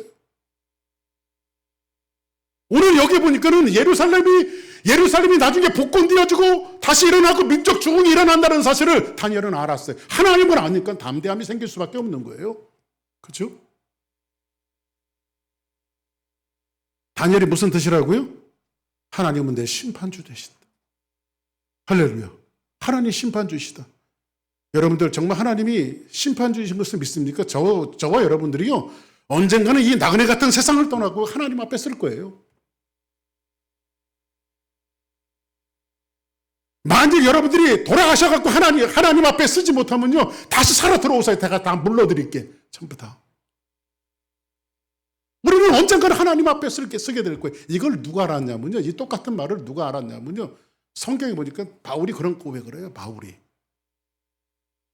오늘 여기 보니까는 예루살렘이 나중에 복권되어지고 다시 일어나고 민족 주공이 일어난다는 사실을 다니엘은 알았어요. 하나님을 아니까 담대함이 생길 수밖에 없는 거예요. 그렇죠? 다니엘이 무슨 뜻이라고요? 하나님은 내 심판주 되신다. 할렐루야. 하나님 심판주이시다. 여러분들 정말 하나님이 심판주이신 것을 믿습니까? 저와 여러분들이요, 언젠가는 이 나그네 같은 세상을 떠나고 하나님 앞에 쓸 거예요. 만일 여러분들이 돌아가셔갖고 하나님 앞에 쓰지 못하면요, 다시 살아 들어오세요. 제가 다 물러드릴게. 전부 다. 우리는 언젠가는 하나님 앞에 쓰게 될 거예요. 이걸 누가 알았냐면요, 이 똑같은 말을 누가 알았냐면요, 성경에 보니까 바울이 그런 고백을 해요.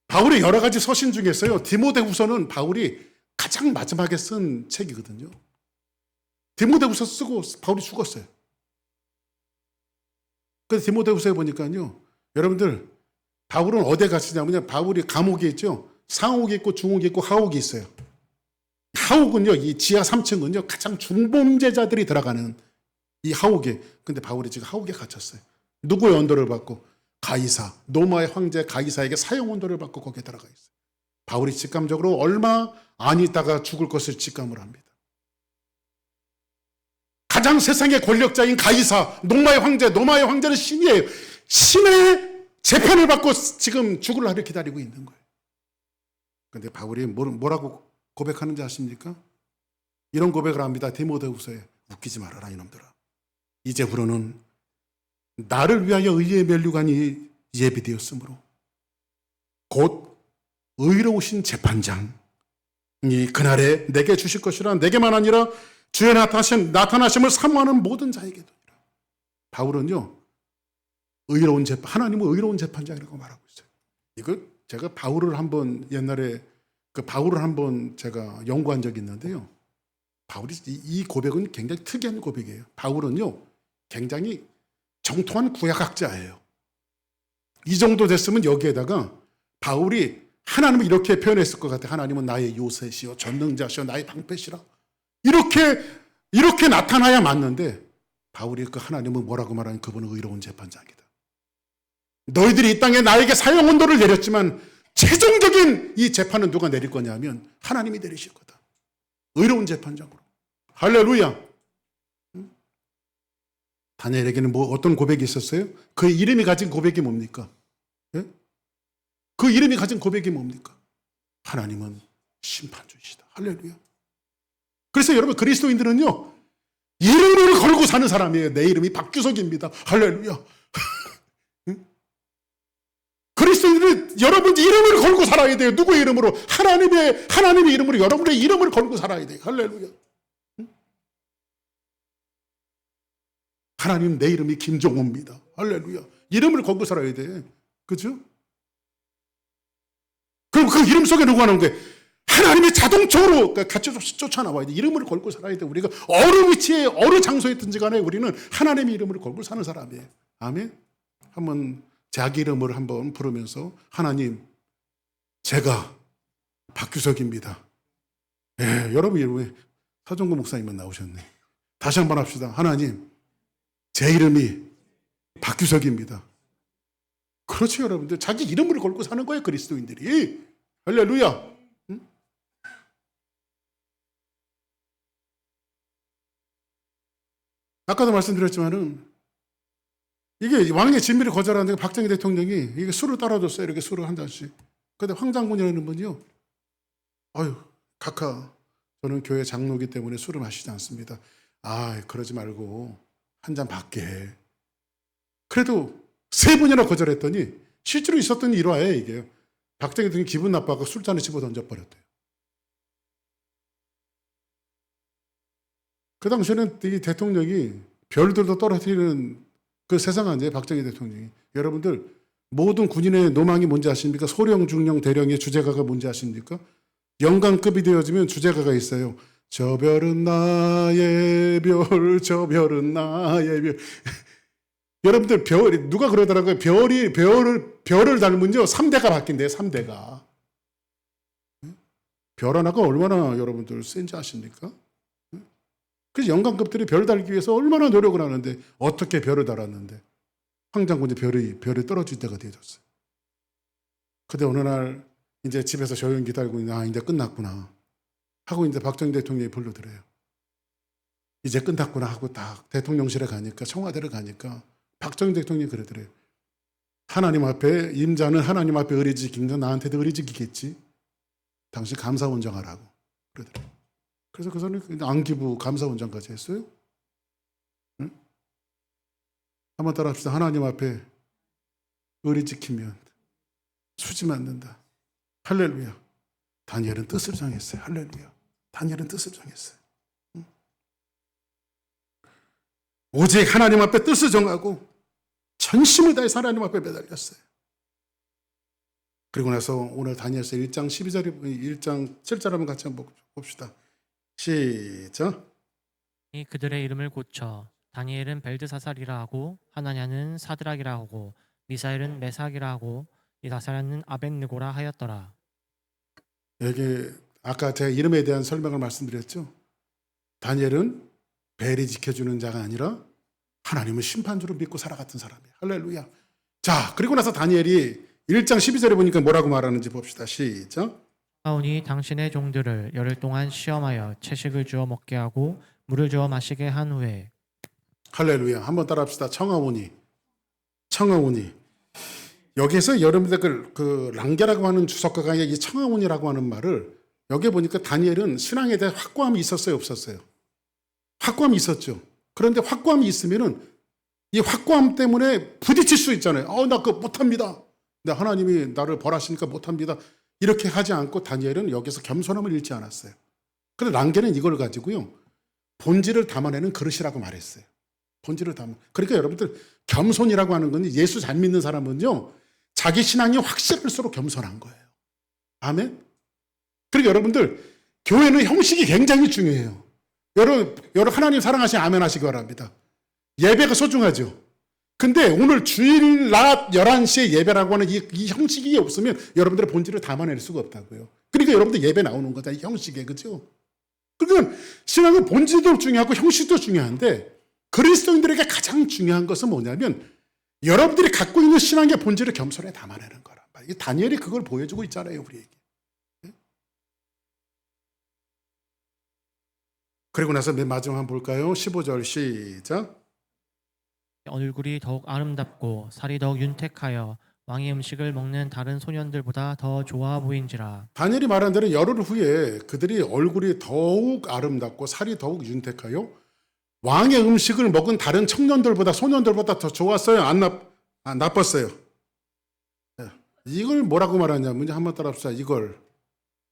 바울의 여러 가지 서신 중에서요, 디모데후서는 바울이 가장 마지막에 쓴 책이거든요. 디모데후서 쓰고 바울이 죽었어요. 그래서 디모데후서에 보니까요, 여러분들, 바울은 어디에 갇히냐면요, 바울이 감옥에 있죠. 상옥이 있고 중옥이 있고 하옥이 있어요. 하옥은요, 이 지하 3층은요, 가장 중범죄자들이 들어가는 이 하옥에. 근데 바울이 지금 하옥에 갇혔어요. 누구의 언도를 받고? 가이사, 로마의 황제 가이사에게 사형 언도를 받고 거기에 들어가 있어요. 바울이 직감적으로 얼마 안 있다가 죽을 것을 직감을 합니다. 가장 세상의 권력자인 가이사, 로마의 황제는 신이에요. 신의 재판을 받고 지금 죽을 날을 기다리고 있는 거예요. 그런데 바울이 뭐라고 고백하는지 아십니까? 이런 고백을 합니다. 디모데후서에. 웃기지 말아라 이놈들아. 이제부로는 나를 위하여 의의 면류관이 예비되었으므로 곧 의로우신 재판장이 그날에 내게 주실 것이라. 내게만 아니라 주의 나타나심을 사모하는 모든 자에게도. 바울은요, 의로운 재판, 하나님은 의로운 재판장이라고 말하고 있어요. 이거 제가 바울을 한번 옛날에 바울을 한번 제가 연구한 적이 있는데요. 바울이 이 고백은 굉장히 특이한 고백이에요. 바울은요, 굉장히 정통한 구약학자예요. 이 정도 됐으면 여기에다가 바울이 하나님을 이렇게 표현했을 것 같아요. 하나님은 나의 요새시요 전능자시요 나의 방패시라. 이렇게 나타나야 맞는데 바울이 그 하나님은 뭐라고 말하는 그분은 의로운 재판장이다. 너희들이 이 땅에 나에게 사형 언도를 내렸지만 최종적인 이 재판은 누가 내릴 거냐면 하나님이 내리실 거다. 의로운 재판장으로. 할렐루야. 다니엘에게는 뭐 어떤 고백이 있었어요? 그 이름이 가진 고백이 뭡니까? 예? 그 이름이 가진 고백이 뭡니까? 하나님은 심판주이시다. 할렐루야. 그래서 여러분 그리스도인들은요, 이름을 걸고 사는 사람이에요. 내 이름이 박규석입니다. 할렐루야. 그리스도인들은 여러분 이름을 걸고 살아야 돼요. 누구의 이름으로? 하나님의 이름으로 여러분의 이름을 걸고 살아야 돼요. 할렐루야. 하나님 내 이름이 김종호입니다. 할렐루야. 이름을 걸고 살아야 돼. 그죠? 그럼 그 이름 속에 누가 나오는 거예요? 하나님이 자동적으로 같이 쫓아나와야 돼. 이름을 걸고 살아야 돼. 우리가 어느 위치에 어느 장소에 있든지 간에 우리는 하나님의 이름을 걸고 사는 사람이에요. 아멘. 한번 자기 이름을 한번 부르면서 하나님, 제가 박규석입니다. 예, 여러분 이름에 서정구 목사님만 나오셨네. 다시 한번 합시다. 하나님, 제 이름이 박규석입니다. 그렇죠, 여러분들. 자기 이름을 걸고 사는 거예요, 그리스도인들이. 할렐루야. 응? 아까도 말씀드렸지만은 이게 왕의 진미를 거절하는데 박정희 대통령이 이게 술을 따라줬어요. 이렇게 술을 한 잔씩. 근데 황장군이라는 분이요, 아유, 각하, 저는 교회 장로이기 때문에 술을 마시지 않습니다. 아, 그러지 말고 한 잔 받게. 그래도 3번이나 거절했더니 실제로 있었던 일화예요, 이게. 박정희 대통령이 기분 나빠서 술잔을 집어 던져버렸대요. 그 당시에는 이 대통령이 별들도 떨어뜨리는 그 세상 아니에요, 박정희 대통령이. 여러분들, 모든 군인의 노망이 뭔지 아십니까? 소령, 중령, 대령의 주제가가 뭔지 아십니까? 영광급이 되어지면 주제가가 있어요. 저 별은 나의 별, 저 별은 나의 별. 여러분들, 누가 그러더라고요. 별을 닮은요, 3대가 바뀐대요, 3대가. 별 하나가 얼마나 여러분들 센지 아십니까? 그래서 영광급들이 별 달기 위해서 얼마나 노력을 하는데 어떻게 별을 달았는데 황장군이 별이 떨어질 때가 되어졌어요. 근데 어느 날 이제 집에서 조용히 기다리고 있는데 이제 끝났구나 하고 이제 박정희 대통령이 불러들어요. 이제 끝났구나 하고 딱 대통령실에 가니까, 청와대를 가니까 박정희 대통령이 그러더래요. 하나님 앞에, 임자는 하나님 앞에 의리 지키니까 나한테도 의리 지키겠지. 당신 감사원장하라고 그러더래요. 그래서 그 사람이 안기부 감사원장까지 했어요. 응? 한번 따라합시다. 하나님 앞에 의리 지키면 수지 맞는다. 할렐루야. 다니엘은 뜻을 정했어요. 할렐루야. 다니엘은 뜻을 정했어요. 응? 오직 하나님 앞에 뜻을 정하고 전심을 다해서 하나님 앞에 매달렸어요. 그리고 나서 오늘 다니엘서 1장 1장 7절 한번 같이 한번 봅시다. 시작. 그들의 이름을 고쳐 다니엘은 벨드사살이라 하고 하나냐는 사드락이라 하고 미사엘은 메삭이라 하고 이다사랴는 아벳느고라 하였더라. 여기 아까 제가 이름에 대한 설명을 말씀드렸죠. 다니엘은 벨이 지켜주는 자가 아니라 하나님을 심판주로 믿고 살아갔던 사람이에요. 할렐루야. 자, 그리고 나서 다니엘이 1장 12절에 보니까 뭐라고 말하는지 봅시다. 시작. 하오니 당신의 종들을 열흘 동안 시험하여 채식을 주어 먹게 하고 물을 주어 마시게 한 후에. 할렐루야. 한번 따라합시다. 청하오니. 여기에서 여러분들 그 랑게라고 하는 주석가가 이 청하오니라고 하는 말을, 여기에 보니까 다니엘은 신앙에 대해 확고함이 있었어요, 없었어요? 확고함이 있었죠. 그런데 확고함이 있으면은 이 확고함 때문에 부딪힐 수 있잖아요. 나 그거 못합니다. 근데 하나님이 나를 벌하시니까 못합니다. 이렇게 하지 않고 다니엘은 여기서 겸손함을 잃지 않았어요. 그런데 랑게는 이걸 가지고요, 본질을 담아내는 그릇이라고 말했어요. 본질을 담아. 그러니까 여러분들 겸손이라고 하는 건 예수 잘 믿는 사람은요. 자기 신앙이 확실할수록 겸손한 거예요. 아멘. 그러니까 여러분들 교회는 형식이 굉장히 중요해요. 여러분 하나님 사랑하시면 아멘 하시기 바랍니다. 예배가 소중하죠. 근데 오늘 주일 낮 11시에 예배라고 하는 이 형식이 없으면 여러분들의 본질을 담아낼 수가 없다고요. 그러니까 여러분들 예배 나오는 거다. 이 형식에. 그죠? 그러니까 신앙의 본질도 중요하고 형식도 중요한데 그리스도인들에게 가장 중요한 것은 뭐냐면 여러분들이 갖고 있는 신앙의 본질을 겸손에 담아내는 거란 말이에요. 다니엘이 그걸 보여주고 있잖아요. 우리에게. 그리고 나서 맨 마지막 한번 볼까요? 15절 시작. 얼굴이 더욱 아름답고 살이 더욱 윤택하여 왕의 음식을 먹는 다른 소년들보다 더 좋아 보인지라. 다니엘이 말한 대로 열흘 후에 그들이 얼굴이 더욱 아름답고 살이 더욱 윤택하여 왕의 음식을 먹은 다른 청년들보다 소년들보다 더 좋았어요? 안 나빴어요? 이걸 뭐라고 말하냐면 한번 따라합시다. 이걸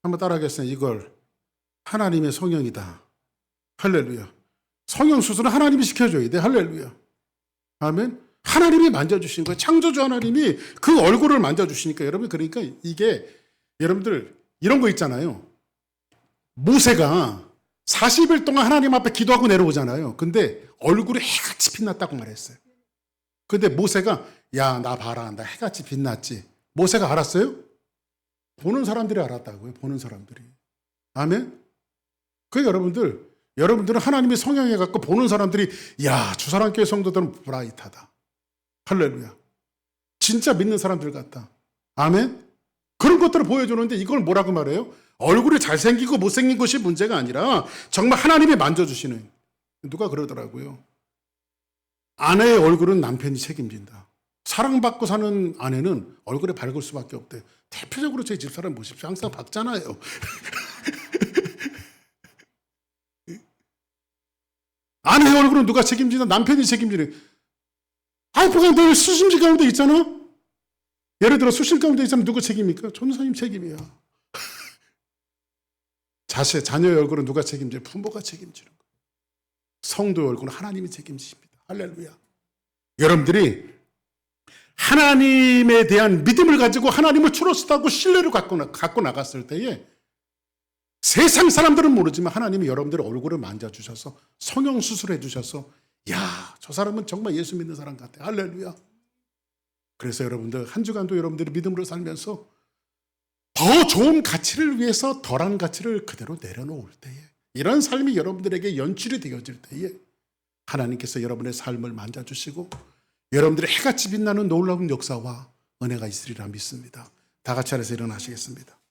한번 따라하겠어요. 이걸 하나님의 성령이다. 할렐루야. 성령 수술은 하나님이 시켜줘야 돼. 할렐루야. 아멘. 하나님이 만져주신 거예요. 창조주 하나님이 그 얼굴을 만져주시니까 여러분 그러니까 이게 여러분들 이런 거 있잖아요. 모세가 40일 동안 하나님 앞에 기도하고 내려오잖아요. 근데 얼굴이 해같이 빛났다고 말했어요. 근데 모세가 야, 나 봐라. 나 해같이 빛났지. 모세가 알았어요? 보는 사람들이 알았다고요. 보는 사람들이. 아멘. 그 여러분들은 하나님의 성향에 갖고 보는 사람들이 야, 주 사람 교회 성도들은 브라이트하다. 할렐루야. 진짜 믿는 사람들 같다. 아멘. 그런 것들을 보여주는데 이걸 뭐라고 말해요? 얼굴이 잘생기고 못생긴 것이 문제가 아니라 정말 하나님이 만져주시는. 누가 그러더라고요. 아내의 얼굴은 남편이 책임진다. 사랑받고 사는 아내는 얼굴이 밝을 수밖에 없대. 대표적으로 제 집사람 보십시오. 항상 밝잖아요. 아내의 얼굴은 누가 책임지나? 남편이 책임지는. 와이프가 늘 수심지 가운데 있잖아? 예를 들어 수실 가운데 있잖아. 누구 책임입니까? 전도사님 책임이야. 자녀의 얼굴은 누가 책임져요? 부모가 책임지는 거예요. 성도의 얼굴은 하나님이 책임지십니다. 할렐루야. 여러분들이 하나님에 대한 믿음을 가지고 하나님을 트러스트하고 신뢰를 갖고 나갔을 때에 세상 사람들은 모르지만 하나님이 여러분들의 얼굴을 만져주셔서 성형 수술해 주셔서 야, 저 사람은 정말 예수 믿는 사람 같아. 할렐루야. 그래서 여러분들 한 주간도 여러분들이 믿음으로 살면서 더 좋은 가치를 위해서 덜한 가치를 그대로 내려놓을 때에 이런 삶이 여러분들에게 연출이 되어질 때에 하나님께서 여러분의 삶을 만져주시고 여러분들의 해같이 빛나는 놀라운 역사와 은혜가 있으리라 믿습니다. 다 같이 하면서 일어나시겠습니다.